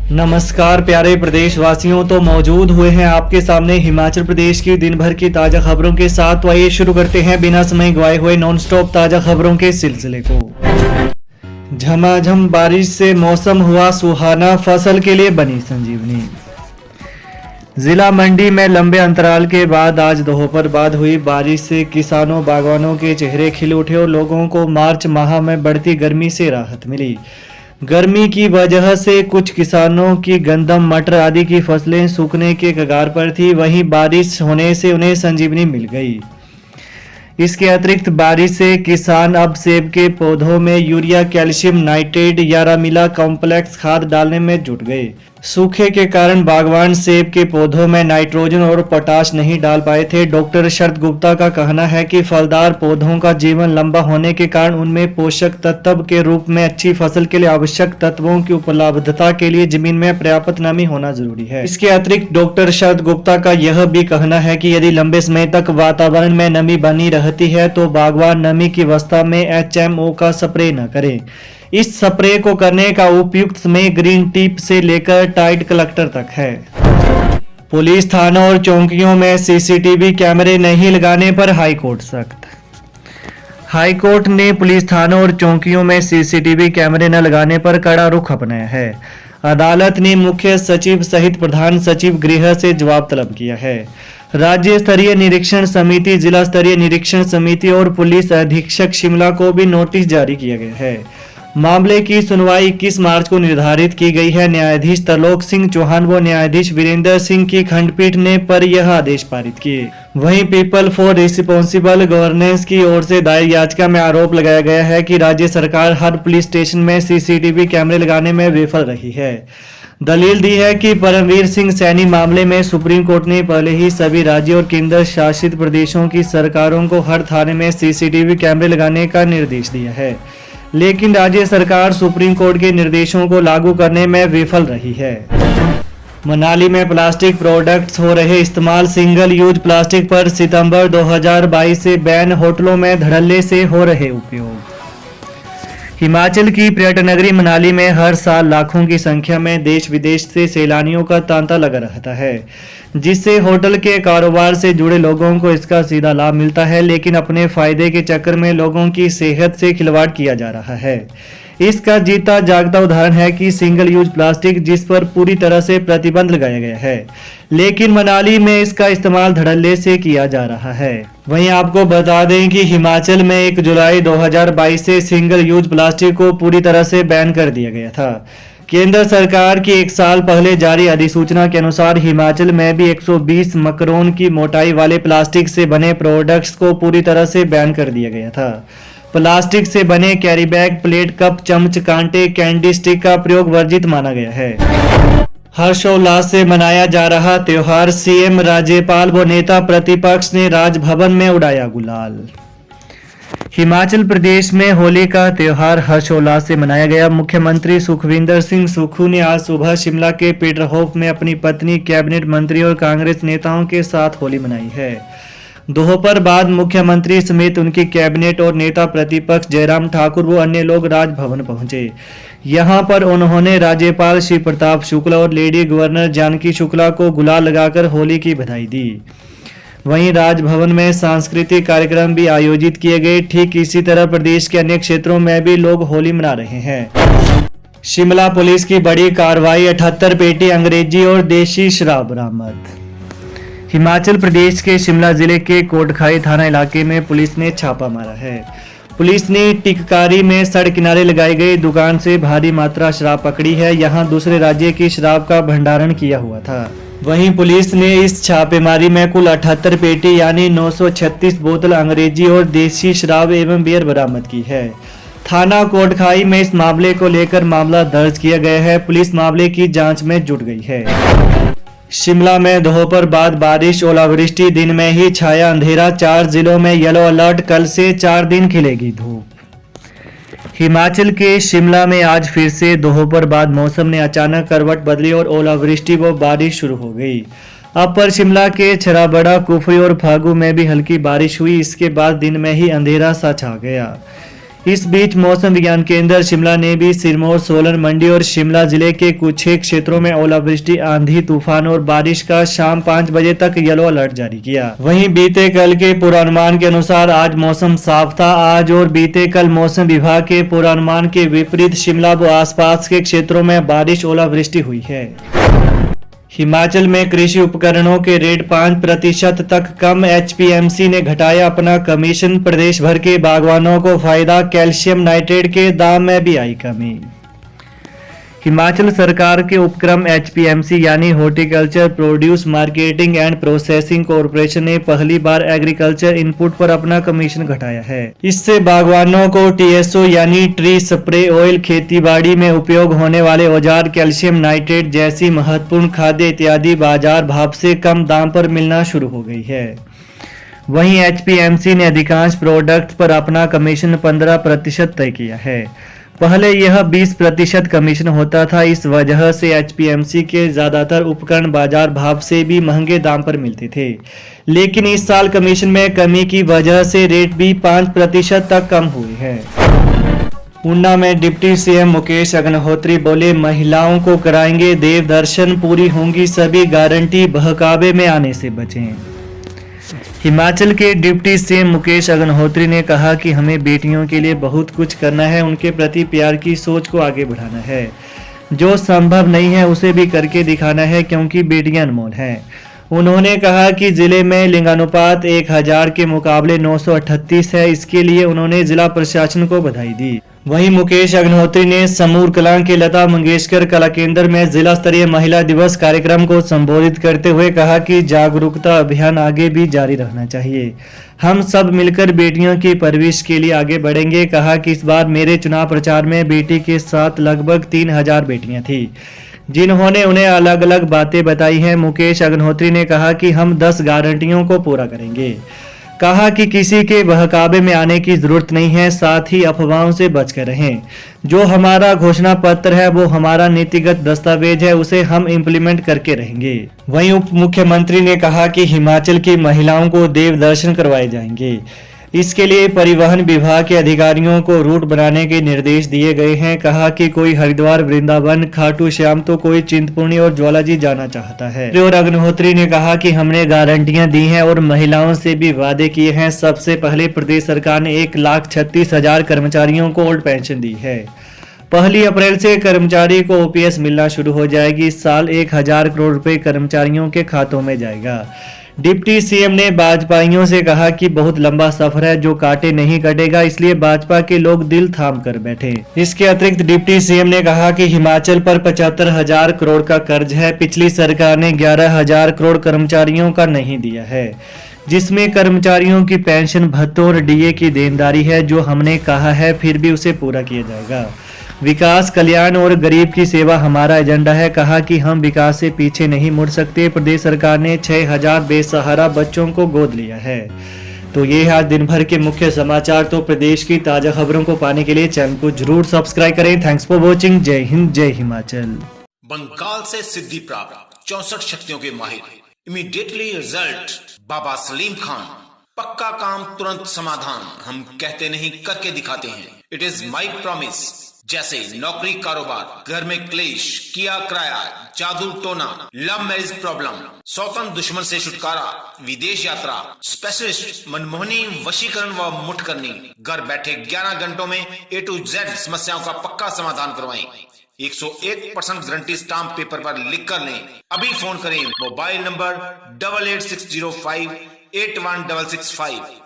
नमस्कार प्यारे प्रदेशवासियों, तो मौजूद हुए हैं आपके सामने हिमाचल प्रदेश की दिन भर की ताजा खबरों के साथ। तो आइए शुरू करते हैं बिना समय गवाए हुए नॉन स्टॉप ताजा खबरों के सिलसिले को। झमाझम बारिश से मौसम हुआ सुहाना, फसल के लिए बनी संजीवनी। जिला मंडी में लंबे अंतराल के बाद आज दोपहर बाद हुई बारिश से किसानों बागवानों के चेहरे खिल उठे और लोगों को मार्च माह में बढ़ती गर्मी से राहत मिली। गर्मी की वजह से कुछ किसानों की गंदम, मटर आदि की फसलें सूखने के कगार पर थी, वहीं बारिश होने से उन्हें संजीवनी मिल गई। इसके अतिरिक्त बारिश से किसान अब सेब के पौधों में यूरिया, कैल्शियम नाइट्रेट या रामिला कॉम्प्लेक्स खाद डालने में जुट गए। सूखे के कारण बागवान सेब के पौधों में नाइट्रोजन और पोटाश नहीं डाल पाए थे। डॉक्टर शरद गुप्ता का कहना है कि फलदार पौधों का जीवन लंबा होने के कारण उनमें पोषक तत्व के रूप में अच्छी फसल के लिए आवश्यक तत्वों की उपलब्धता के लिए जमीन में पर्याप्त नमी होना जरूरी है। इसके अतिरिक्त डॉक्टर शरद गुप्ता का यह भी कहना है कि यदि लंबे समय तक वातावरण में नमी बनी रहती है तो बागवान नमी की अवस्था में HMO का स्प्रे न करें। इस स्प्रे को करने का उपयुक्त समय ग्रीन टिप से लेकर टाइट कलेक्टर तक है। पुलिस थानों और चौकियों में CCTV कैमरे नहीं लगाने पर हाईकोर्ट सख्त। हाईकोर्ट ने पुलिस थानों और चौकियों में CCTV कैमरे न लगाने पर कड़ा रुख अपनाया है। अदालत ने मुख्य सचिव सहित प्रधान सचिव गृह से जवाब तलब किया है। राज्य स्तरीय निरीक्षण समिति, जिला स्तरीय निरीक्षण समिति और पुलिस अधीक्षक शिमला को भी नोटिस जारी किया गया है। मामले की सुनवाई 21 मार्च को निर्धारित की गई है। न्यायाधीश तरलोक सिंह चौहान व न्यायाधीश वीरेंद्र सिंह की खंडपीठ ने पर यह आदेश पारित किए। वहीं पीपल फॉर रिस्पांसिबल गवर्नेंस की ओर से दायर याचिका में आरोप लगाया गया है कि राज्य सरकार हर पुलिस स्टेशन में CCTV कैमरे लगाने में विफल रही है। दलील दी है कि परमवीर सिंह सैनी मामले में सुप्रीम कोर्ट ने पहले ही सभी राज्यों और केंद्र शासित प्रदेशों की सरकारों को हर थाने में CCTV कैमरे लगाने का निर्देश दिया है, लेकिन राज्य सरकार सुप्रीम कोर्ट के निर्देशों को लागू करने में विफल रही है। मनाली में प्लास्टिक प्रोडक्ट्स हो रहे इस्तेमाल, सिंगल यूज प्लास्टिक पर सितंबर 2022 से बैन, होटलों में धड़ल्ले से हो रहे उपयोग। हिमाचल की पर्यटन नगरी मनाली में हर साल लाखों की संख्या में देश विदेश से सैलानियों का तांता लगा रहता है, जिससे होटल के कारोबार से जुड़े लोगों को इसका सीधा लाभ मिलता है, लेकिन अपने फायदे के चक्कर में लोगों की सेहत से खिलवाड़ किया जा रहा है। इसका जीता जागता उदाहरण है कि सिंगल यूज प्लास्टिक, जिस पर पूरी तरह से प्रतिबंध लगाया गया है, लेकिन मनाली में इसका इस्तेमाल धड़ल्ले से किया जा रहा है। वहीं आपको बता दें कि हिमाचल में 1 जुलाई 2022 से सिंगल यूज प्लास्टिक को पूरी तरह से बैन कर दिया गया था। केंद्र सरकार की 1 साल पहले जारी अधिसूचना के अनुसार हिमाचल में भी 120 मकरोन की मोटाई वाले प्लास्टिक से बने प्रोडक्ट्स को पूरी तरह से बैन कर दिया गया था। प्लास्टिक से बने कैरी बैग, प्लेट, कप, चम्मच, कांटे, कैंडी स्टिक का प्रयोग वर्जित माना गया है। हर्षोल्लास से मनाया जा रहा त्योहार, CM, राज्यपाल व नेता प्रतिपक्ष ने राजभवन में उड़ाया गुलाल। हिमाचल प्रदेश में होली का त्योहार हर्षोल्लास से मनाया गया। मुख्यमंत्री सुखविंदर सिंह सुक्खू ने आज सुबह शिमला के पीटरहोफ में अपनी पत्नी, कैबिनेट मंत्री और कांग्रेस नेताओं के साथ होली मनाई है। दोपहर बाद मुख्यमंत्री समेत उनकी कैबिनेट और नेता प्रतिपक्ष जयराम ठाकुर व अन्य लोग राजभवन पहुंचे। यहां पर उन्होंने राज्यपाल श्री प्रताप शुक्ला और लेडी गवर्नर जानकी शुक्ला को गुलाल लगाकर होली की बधाई दी। वहीं राजभवन में सांस्कृतिक कार्यक्रम भी आयोजित किए गए। ठीक इसी तरह प्रदेश के अन्य क्षेत्रों में भी लोग होली मना रहे हैं। शिमला पुलिस की बड़ी कार्रवाई, 78 पेटी अंग्रेजी और देशी शराब बरामद। हिमाचल प्रदेश के शिमला जिले के कोटखाई थाना इलाके में पुलिस ने छापा मारा है। पुलिस ने टिक्कारी में सड़क किनारे लगाई गई दुकान से भारी मात्रा शराब पकड़ी है। यहां दूसरे राज्य की शराब का भंडारण किया हुआ था। वहीं पुलिस ने इस छापेमारी में कुल 78 पेटी यानी 936 बोतल अंग्रेजी और देसी शराब एवं बियर बरामद की है। थाना कोटखाई में इस मामले को लेकर मामला दर्ज किया गया है। पुलिस मामले की जांच में जुट गई है। शिमला में दोपहर बाद बारिश, ओलावृष्टि, दिन में ही छाया अंधेरा। 4 जिलों में येलो अलर्ट, कल से 4 दिन खिलेगी धूप। हिमाचल के शिमला में आज फिर से दोपहर बाद मौसम ने अचानक करवट बदली और ओलावृष्टि व बारिश शुरू हो गई। अपर शिमला के छराबड़ा, कुफरी और फागू में भी हल्की बारिश हुई। इसके बाद दिन में ही अंधेरा सा छा गया। इस बीच मौसम विज्ञान केंद्र शिमला ने भी सिरमौर, सोलन, मंडी और शिमला जिले के कुछ एक क्षेत्रों में ओलावृष्टि, आंधी तूफान और बारिश का शाम 5 बजे तक येलो अलर्ट जारी किया। वहीं बीते कल के पूर्वानुमान के अनुसार आज मौसम साफ था। आज और बीते कल मौसम विभाग के पूर्वानुमान के विपरीत शिमला व आसपास के क्षेत्रों में बारिश, ओलावृष्टि हुई है। हिमाचल में कृषि उपकरणों के रेट 5% तक कम। एचपीएमसी ने घटाया अपना कमीशन। प्रदेश भर के बागवानों को फायदा। कैल्शियम नाइट्रेट के दाम में भी आई कमी। हिमाचल सरकार के उपक्रम एचपीएमसी यानी horticulture produce marketing and processing corporation ने पहली बार एग्रीकल्चर इनपुट पर अपना कमीशन घटाया है। इससे बागवानों को टीएसओ यानी ट्री स्प्रे ऑयल, खेतीबाड़ी में उपयोग होने वाले औजार, कैल्शियम नाइट्रेट जैसी महत्वपूर्ण खाद्य इत्यादि बाजार भाव से कम दाम पर मिलना शुरू हो गई है। वहीं एचपीएमसी ने अधिकांश प्रोडक्ट पर अपना कमीशन 15% तय किया है। पहले यह 20% कमीशन होता था। इस वजह से एचपीएमसी के ज्यादातर उपकरण बाजार भाव से भी महंगे दाम पर मिलते थे। लेकिन इस साल कमीशन में कमी की वजह से रेट भी 5% तक कम हुए हैं। ऊना में डिप्टी सीएम मुकेश अग्निहोत्री बोले, महिलाओं को कराएंगे देव दर्शन, पूरी होंगी सभी गारंटी, बहकावे में आने से बचें। हिमाचल के डिप्टी सीएम मुकेश अग्निहोत्री ने कहा कि हमें बेटियों के लिए बहुत कुछ करना है, उनके प्रति प्यार की सोच को आगे बढ़ाना है। जो संभव नहीं है उसे भी करके दिखाना है, क्योंकि बेटियां अनमोल हैं। उन्होंने कहा कि जिले में लिंगानुपात 1000 के मुकाबले 938 है। इसके लिए उन्होंने जिला प्रशासन को बधाई दी। वहीं मुकेश अग्निहोत्री ने समूर कलां के लता मंगेशकर कला केंद्र में जिला स्तरीय महिला दिवस कार्यक्रम को संबोधित करते हुए कहा कि जागरूकता अभियान आगे भी जारी रहना चाहिए। हम सब मिलकर बेटियों की परवरिश के लिए आगे बढ़ेंगे। कहा कि इस बार मेरे चुनाव प्रचार में बेटी के साथ लगभग 3000 बेटियां थी, जिन्होंने उन्हें अलग अलग बातें बताई हैं। मुकेश अग्निहोत्री ने कहा कि हम 10 गारंटियों को पूरा करेंगे। कहा कि किसी के बहकावे में आने की जरूरत नहीं है, साथ ही अफवाहों से बचकर रहें। जो हमारा घोषणा पत्र है वो हमारा नीतिगत दस्तावेज है, उसे हम इम्प्लीमेंट करके रहेंगे। वहीं उप मुख्यमंत्री ने कहा कि हिमाचल की महिलाओं को देव दर्शन करवाए जाएंगे। इसके लिए परिवहन विभाग के अधिकारियों को रूट बनाने के निर्देश दिए गए हैं। कहा कि कोई हरिद्वार, वृंदावन, खाटू श्याम तो कोई चिंतपूर्णी और ज्वालाजी जाना चाहता है। और अग्निहोत्री ने कहा कि हमने गारंटियां दी हैं और महिलाओं से भी वादे किए हैं। सबसे पहले प्रदेश सरकार ने 1,36,000 कर्मचारियों को ओल्ड पेंशन दी है। 1 अप्रैल से कर्मचारी को ओपीएस मिलना शुरू हो जाएगी। इस साल 1000 करोड़ रुपए कर्मचारियों के खातों में जाएगा। डिप्टी सीएम ने भाजपाइयों से कहा कि बहुत लंबा सफर है जो काटे नहीं कटेगा, इसलिए भाजपा के लोग दिल थाम कर बैठे। इसके अतिरिक्त डिप्टी सीएम ने कहा कि हिमाचल पर 75,000 करोड़ का कर्ज है। पिछली सरकार ने 11,000 करोड़ कर्मचारियों का नहीं दिया है, जिसमें कर्मचारियों की पेंशन, भत्तों और डीए की देनदारी है। जो हमने कहा है फिर भी उसे पूरा किया जाएगा। विकास, कल्याण और गरीब की सेवा हमारा एजेंडा है। कहा कि हम विकास से पीछे नहीं मुड़ सकते। प्रदेश सरकार ने 6000 बेसहारा बच्चों को गोद लिया है। तो ये है आज दिन भर के मुख्य समाचार। तो प्रदेश की ताजा खबरों को पाने के लिए चैनल को जरूर सब्सक्राइब करें। Thanks for watching. जय हिंद, जय हिमाचल। बंगाल से सिद्धि प्राप्त 64 शक्तियों के माहिर, इमीडिएटली रिजल्ट, बाबा सलीम खान। पक्का काम, तुरंत समाधान। हम कहते नहीं, करके दिखाते हैं। It is my promise. जैसे नौकरी, कारोबार, घर में क्लेश, किया किराया, जादू टोना, लव मैरिज प्रॉब्लम, सौतन दुश्मन से छुटकारा, विदेश यात्रा, स्पेशलिस्ट मनमोहनी, वशीकरण व मुठ करनी। घर बैठे 11 घंटों में A to Z समस्याओं का पक्का समाधान करवाएं। 101% गारंटी स्टाम्प पेपर पर लिख कर लें। अभी फोन करें। Mobile number 8860581665।